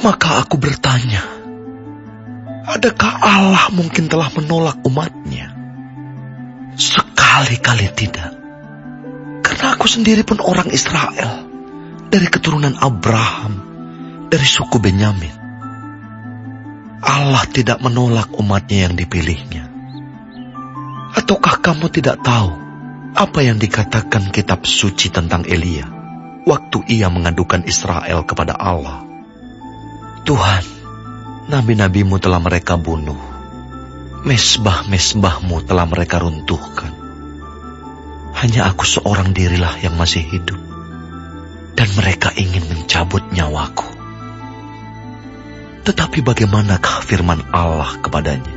Maka aku bertanya, adakah Allah mungkin telah menolak umatnya? Sekali-kali tidak. Karena aku sendiri pun orang Israel, dari keturunan Abraham, dari suku Benyamin. Allah tidak menolak umatnya yang dipilihnya. Ataukah kamu tidak tahu apa yang dikatakan kitab suci tentang Elia waktu ia mengadukan Israel kepada Allah? Tuhan, nabi-nabimu telah mereka bunuh, mesbah-mesbahmu telah mereka runtuhkan. Hanya aku seorang dirilah yang masih hidup, dan mereka ingin mencabut nyawaku. Tetapi bagaimanakah firman Allah kepadanya?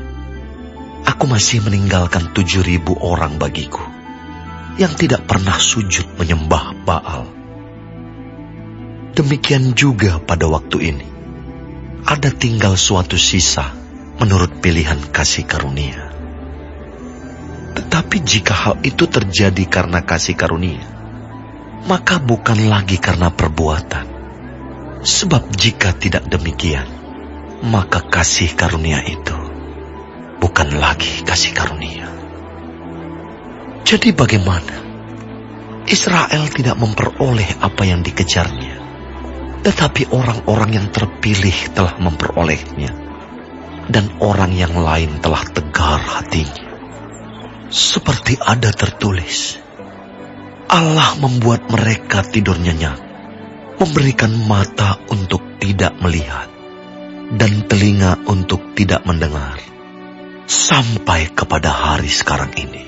Aku masih meninggalkan 7.000 orang bagiku, yang tidak pernah sujud menyembah Baal. Demikian juga pada waktu ini, ada tinggal suatu sisa menurut pilihan kasih karunia. Tetapi jika hal itu terjadi karena kasih karunia, maka bukan lagi karena perbuatan. Sebab jika tidak demikian, maka kasih karunia itu bukan lagi kasih karunia. Jadi bagaimana? Israel tidak memperoleh apa yang dikejarnya, tetapi orang-orang yang terpilih telah memperolehnya, dan orang yang lain telah tegar hatinya. Seperti ada tertulis, Allah membuat mereka tidur nyenyak, memberikan mata untuk tidak melihat, dan telinga untuk tidak mendengar, sampai kepada hari sekarang ini.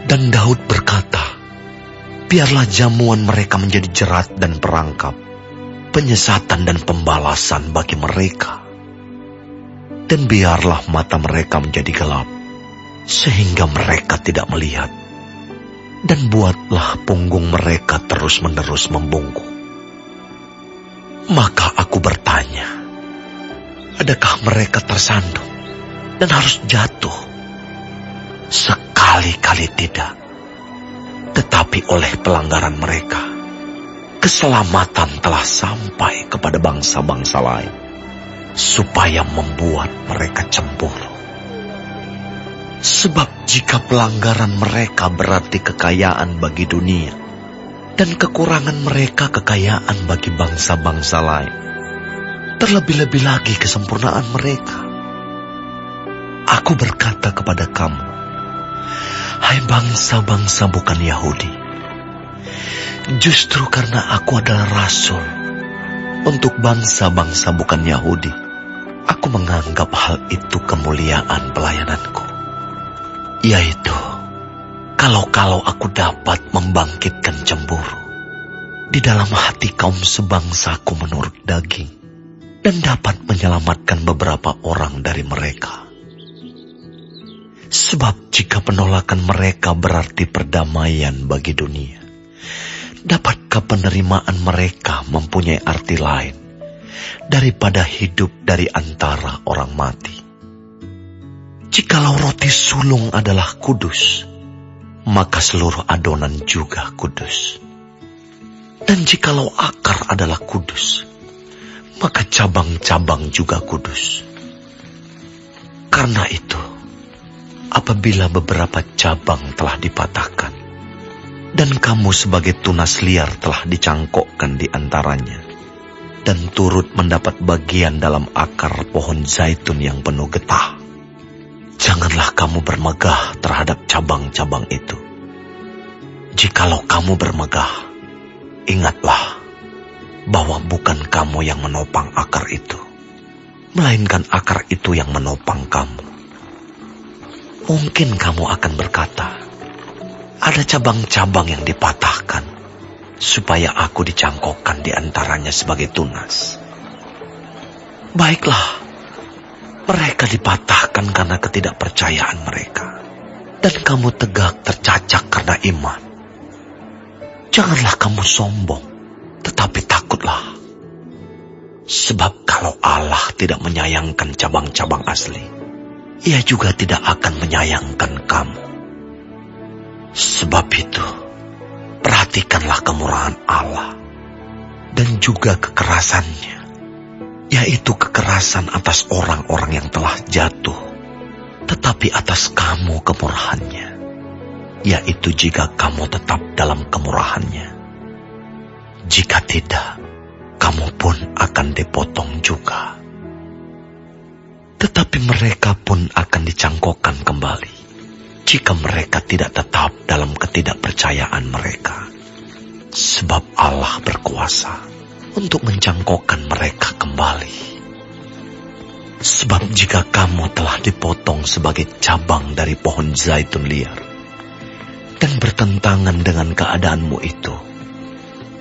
Dan Daud berkata, biarlah jamuan mereka menjadi jerat dan perangkap, penyesatan dan pembalasan bagi mereka. Dan biarlah mata mereka menjadi gelap, sehingga mereka tidak melihat. Dan buatlah punggung mereka terus-menerus membungkuk. Maka aku bertanya, adakah mereka tersandung dan harus jatuh? Sekali-kali tidak. Tetapi oleh pelanggaran mereka, keselamatan telah sampai kepada bangsa-bangsa lain, supaya membuat mereka cemburu. Sebab jika pelanggaran mereka berarti kekayaan bagi dunia, dan kekurangan mereka kekayaan bagi bangsa-bangsa lain, terlebih-lebih lagi kesempurnaan mereka. Aku berkata kepada kamu, hai bangsa-bangsa bukan Yahudi, justru karena aku adalah rasul untuk bangsa-bangsa bukan Yahudi, aku menganggap hal itu kemuliaan pelayananku, yaitu kalau aku dapat membangkitkan cemburu di dalam hati kaum sebangsaku menurut daging, dan dapat menyelamatkan beberapa orang dari mereka. Sebab jika penolakan mereka berarti perdamaian bagi dunia, dapatkah penerimaan mereka mempunyai arti lain daripada hidup dari antara orang mati? Jikalau roti sulung adalah kudus, maka seluruh adonan juga kudus. Dan jikalau akar adalah kudus, maka cabang-cabang juga kudus. Karena itu, apabila beberapa cabang telah dipatahkan, dan kamu sebagai tunas liar telah dicangkokkan di antaranya, dan turut mendapat bagian dalam akar pohon zaitun yang penuh getah, janganlah kamu bermegah terhadap cabang-cabang itu. Jikalau kamu bermegah, ingatlah bahwa bukan kamu yang menopang akar itu, melainkan akar itu yang menopang kamu. Mungkin kamu akan berkata, ada cabang-cabang yang dipatahkan, supaya aku dicangkokkan di antaranya sebagai tunas. Baiklah, mereka dipatahkan karena ketidakpercayaan mereka, dan kamu tegak tercacak karena iman. Janganlah kamu sombong, tetapi takutlah. Sebab kalau Allah tidak menyayangkan cabang-cabang asli, Ia juga tidak akan menyayangkan kamu. Sebab itu, perhatikanlah kemurahan Allah dan juga kekerasannya, yaitu kekerasan atas orang-orang yang telah jatuh, tetapi atas kamu kemurahannya, yaitu jika kamu tetap dalam kemurahannya. Jika tidak, kamu pun akan dipotong juga. Tetapi mereka pun akan dicangkokkan kembali, jika mereka tidak tetap dalam ketidakpercayaan mereka. Sebab Allah berkuasa untuk mencangkokkan mereka kembali. Sebab jika kamu telah dipotong sebagai cabang dari pohon zaitun liar, dan bertentangan dengan keadaanmu itu,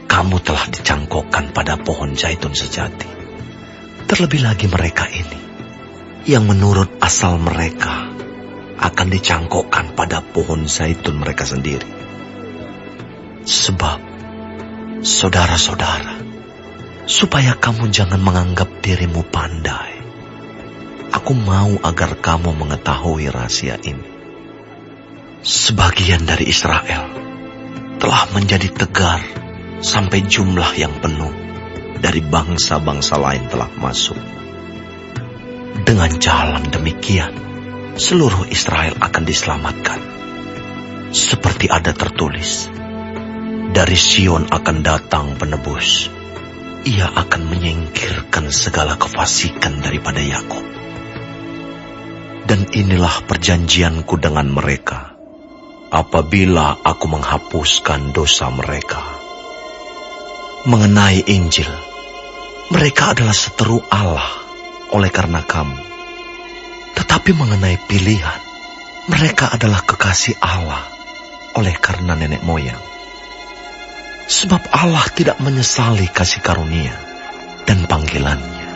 kamu telah dicangkokkan pada pohon zaitun sejati. Terlebih lagi mereka ini, yang menurut asal mereka akan dicangkokkan pada pohon zaitun mereka sendiri. Sebab, saudara-saudara, supaya kamu jangan menganggap dirimu pandai, aku mau agar kamu mengetahui rahasia ini. Sebagian dari Israel telah menjadi tegar sampai jumlah yang penuh dari bangsa-bangsa lain telah masuk. Dengan jalan demikian, seluruh Israel akan diselamatkan. Seperti ada tertulis, dari Sion akan datang penebus. Ia akan menyingkirkan segala kefasikan daripada Yakub. Dan inilah perjanjianku dengan mereka, apabila aku menghapuskan dosa mereka. Mengenai Injil, mereka adalah seteru Allah oleh karena kamu. Tetapi mengenai pilihan, mereka adalah kekasih Allah oleh karena nenek moyang. Sebab Allah tidak menyesali kasih karunia dan panggilannya.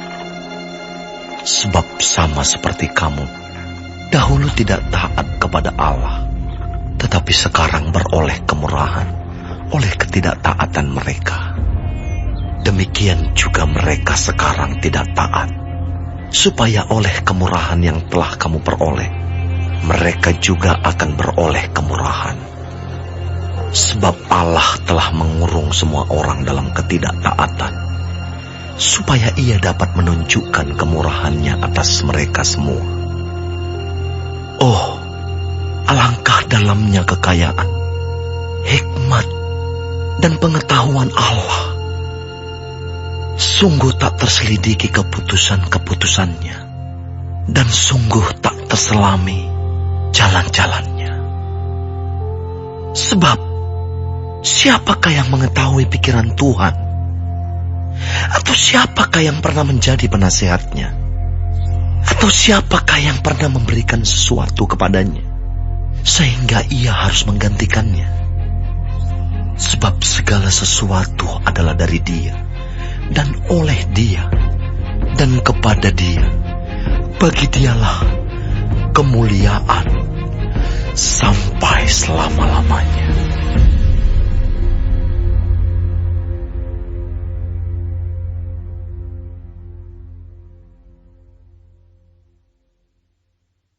Sebab sama seperti kamu, dahulu tidak taat kepada Allah, tetapi sekarang beroleh kemurahan oleh ketidaktaatan mereka. Demikian juga mereka sekarang tidak taat, supaya oleh kemurahan yang telah kamu peroleh, mereka juga akan beroleh kemurahan. Sebab Allah telah mengurung semua orang dalam ketidaktaatan, supaya ia dapat menunjukkan kemurahannya atas mereka semua. Oh, alangkah dalamnya kekayaan, hikmat, dan pengetahuan Allah. Sungguh tak terselidiki keputusan-keputusannya, dan sungguh tak terselami jalan-jalannya. Sebab, siapakah yang mengetahui pikiran Tuhan? Atau siapakah yang pernah menjadi penasihatnya? Atau siapakah yang pernah memberikan sesuatu kepadanya, sehingga ia harus menggantikannya? Sebab segala sesuatu adalah dari Dia, dan oleh Dia, dan kepada Dia. Bagi Dialah kemuliaan sampai selama-lamanya.